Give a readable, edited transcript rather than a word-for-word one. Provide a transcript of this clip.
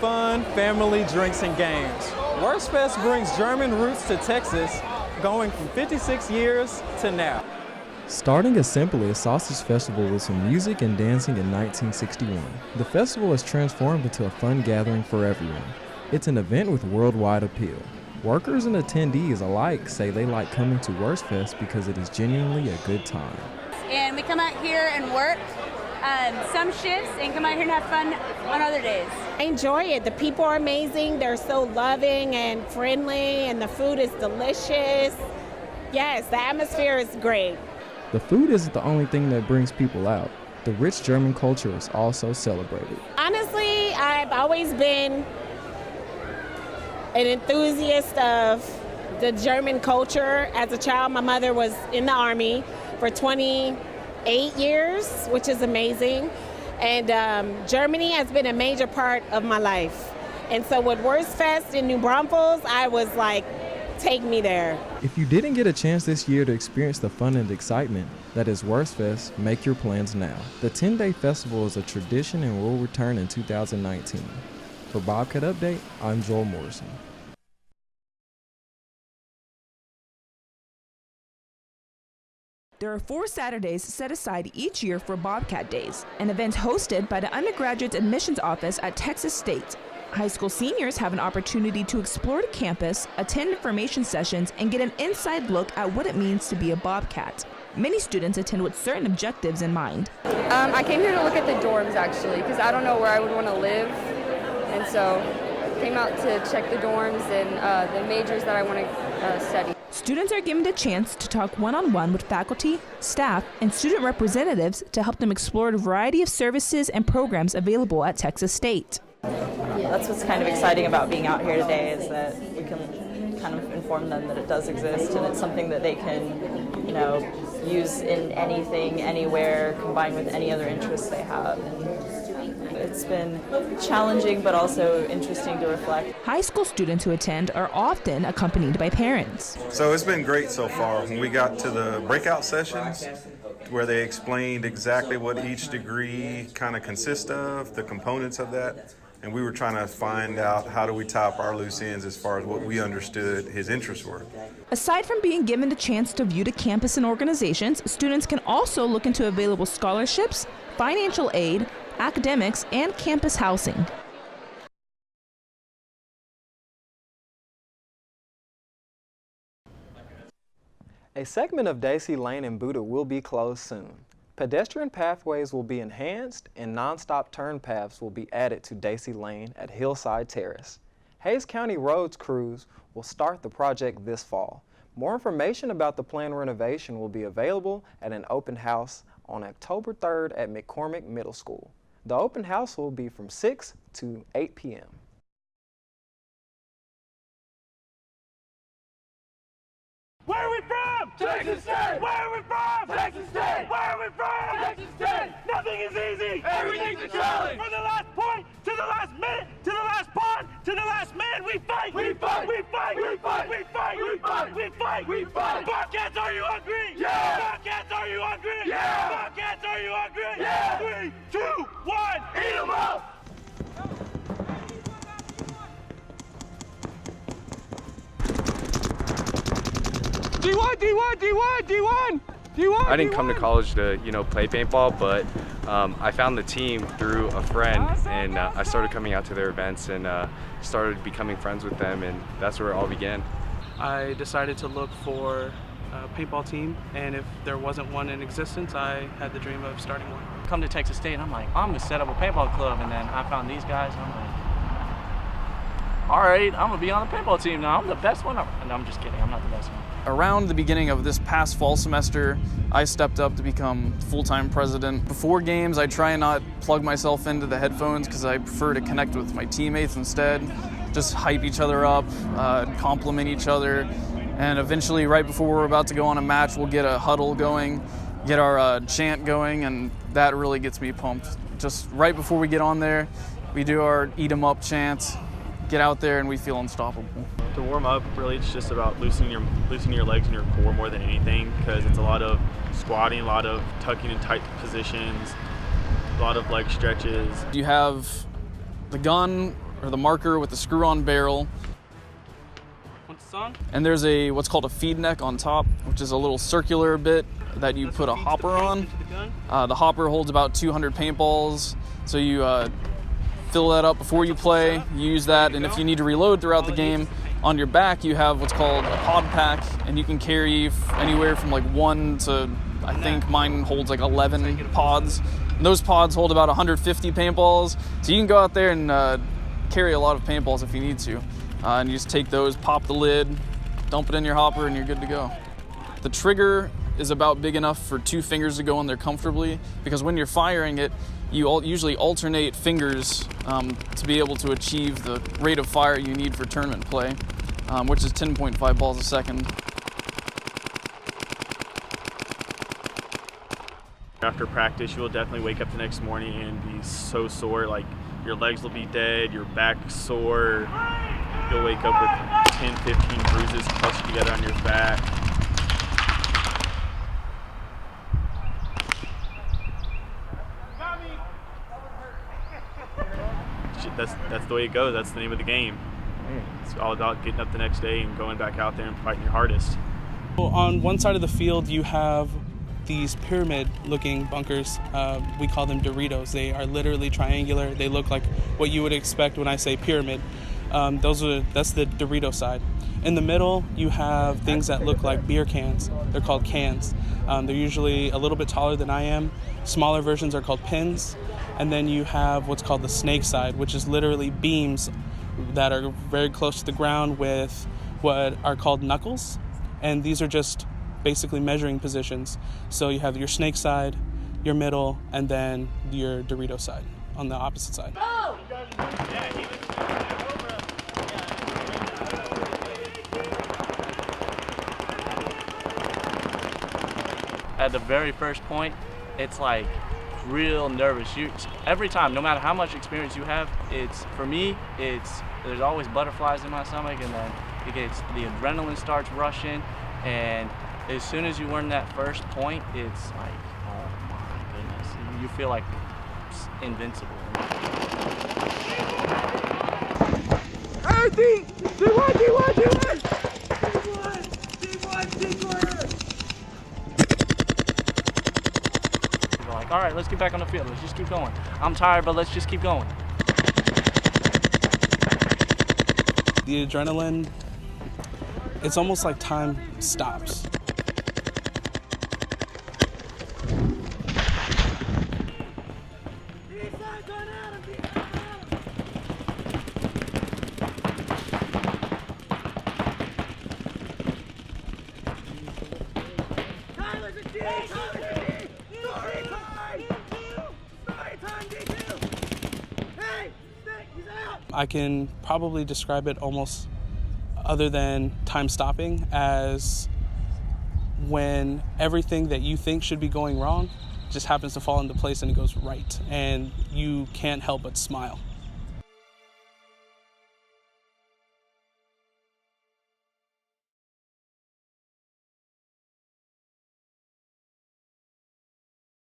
fun, family, drinks, and games. Wurstfest brings German roots to Texas, going from 56 years to now. Starting as simply a sausage festival with some music and dancing in 1961, the festival has transformed into a fun gathering for everyone. It's an event with worldwide appeal. Workers and attendees alike say they like coming to Wurstfest because it is genuinely a good time. And we come out here and work some shifts and come out here and have fun on other days. I enjoy it. The people are amazing. They're so loving and friendly, and the food is delicious. Yes, the atmosphere is great. The food isn't the only thing that brings people out. The rich German culture is also celebrated. Honestly, I've always been an enthusiast of the German culture. As a child, my mother was in the Army for 28 years, which is amazing. And Germany has been a major part of my life. And so with Wurstfest in New Braunfels, I was like, take me there. If you didn't get a chance this year to experience the fun and excitement that is Wurstfest, make your plans now. The 10-day festival is a tradition and will return in 2019. For Bobcat Update, I'm Joel Morrison. There are 4 Saturdays set aside each year for Bobcat Days, an event hosted by the Undergraduate Admissions Office at Texas State. High school seniors have an opportunity to explore the campus, attend information sessions, and get an inside look at what it means to be a Bobcat. Many students attend with certain objectives in mind. I came here to look at the dorms actually, because I don't know where I would want to live, and so I came out to check the dorms and the majors that I want to study. Students are given the chance to talk one-on-one with faculty, staff, and student representatives to help them explore the variety of services and programs available at Texas State. That's what's kind of exciting about being out here today, is that we can kind of inform them that it does exist, and it's something that they can, use in anything, anywhere, combined with any other interests they have. And it's been challenging, but also interesting to reflect. High school students who attend are often accompanied by parents. So it's been great so far. When we got to the breakout sessions, where they explained exactly what each degree kind of consists of, the components of that, and we were trying to find out how do we tie up our loose ends as far as what we understood his interests were. Aside from being given the chance to view the campus and organizations, students can also look into available scholarships, financial aid, academics, and campus housing. A segment of Daisy Lane in Buda will be closed soon. Pedestrian pathways will be enhanced and nonstop turn paths will be added to Daisy Lane at Hillside Terrace. Hayes County Roads crews will start the project this fall. More information about the planned renovation will be available at an open house on October 3rd at McCormick Middle School. The open house will be from 6 to 8 p.m. Where are we from? Texas State! Where are we from? Texas State! Where are we from? Texas State! Nothing is easy! Everything's a challenge! From the last point to the last minute to the last pond to the last man, we fight! We fight! We fight! We fight! We fight! We fight! We fight! We fight! Bobcats, are you hungry? Yeah! Bobcats, are you hungry? Yeah! Bobcats, are you hungry? Yeah! 3, 2, 1, eat 'em up! D1, D1, D1, D1, D1. I didn't come to college to, play paintball, but I found the team through a friend, and I started coming out to their events and started becoming friends with them, and that's where it all began. I decided to look for a paintball team, and if there wasn't one in existence, I had the dream of starting one. Come to Texas State, and I'm like, I'm gonna set up a paintball club, and then I found these guys, and I'm like, all right, I'm gonna be on the paintball team now. I'm the best one. No, I'm just kidding. I'm not the best one. Around the beginning of this past fall semester, I stepped up to become full-time president. Before games, I try and not plug myself into the headphones because I prefer to connect with my teammates instead. Just hype each other up, compliment each other, and eventually, right before we're about to go on a match, we'll get a huddle going, get our chant going, and that really gets me pumped. Just right before we get on there, we do our eat 'em up chant, get out there, and we feel unstoppable. To warm up, really it's just about loosening your legs and your core more than anything, because it's a lot of squatting, a lot of tucking in tight positions, a lot of leg stretches. You have the gun or the marker with the screw-on barrel. What's the song? And there's what's called a feed neck on top, which is a little circular bit that you put a hopper on. The hopper holds about 200 paintballs, so you fill that up before you play. You use that, and if you need to reload throughout the game, on your back you have what's called a pod pack, and you can carry anywhere from like 1 to, I think mine holds like 11 pods. And those pods hold about 150 paintballs, so you can go out there and carry a lot of paintballs if you need to. And you just take those, pop the lid, dump it in your hopper, and you're good to go. The trigger is about big enough for 2 fingers to go in there comfortably, because when you're firing it, you usually alternate fingers to be able to achieve the rate of fire you need for tournament play, which is 10.5 balls a second. After practice, you will definitely wake up the next morning and be so sore, like your legs will be dead, your back sore. You'll wake up with 10, 15 bruises clustered together on your back. That's the way it goes. That's the name of the game. It's all about getting up the next day and going back out there and fighting your hardest. Well, on one side of the field, you have these pyramid-looking bunkers. We call them Doritos. They are literally triangular. They look like what you would expect when I say pyramid. That's the Dorito side. In the middle, you have things that look like beer cans. They're called cans. They're usually a little bit taller than I am. Smaller versions are called pins. And then you have what's called the snake side, which is literally beams that are very close to the ground with what are called knuckles. And these are just basically measuring positions. So you have your snake side, your middle, and then your Dorito side on the opposite side. At the very first point, it's like real nervous. Every time, no matter how much experience you have, for me, there's always butterflies in my stomach, and then the adrenaline starts rushing, and as soon as you learn that first point, it's like, oh my goodness, you feel like invincible. Hey, D1! All right, let's get back on the field. Let's just keep going. I'm tired, but let's just keep going. The adrenaline, it's almost like time stops. I can probably describe it almost, other than time stopping, as when everything that you think should be going wrong just happens to fall into place and it goes right, and you can't help but smile.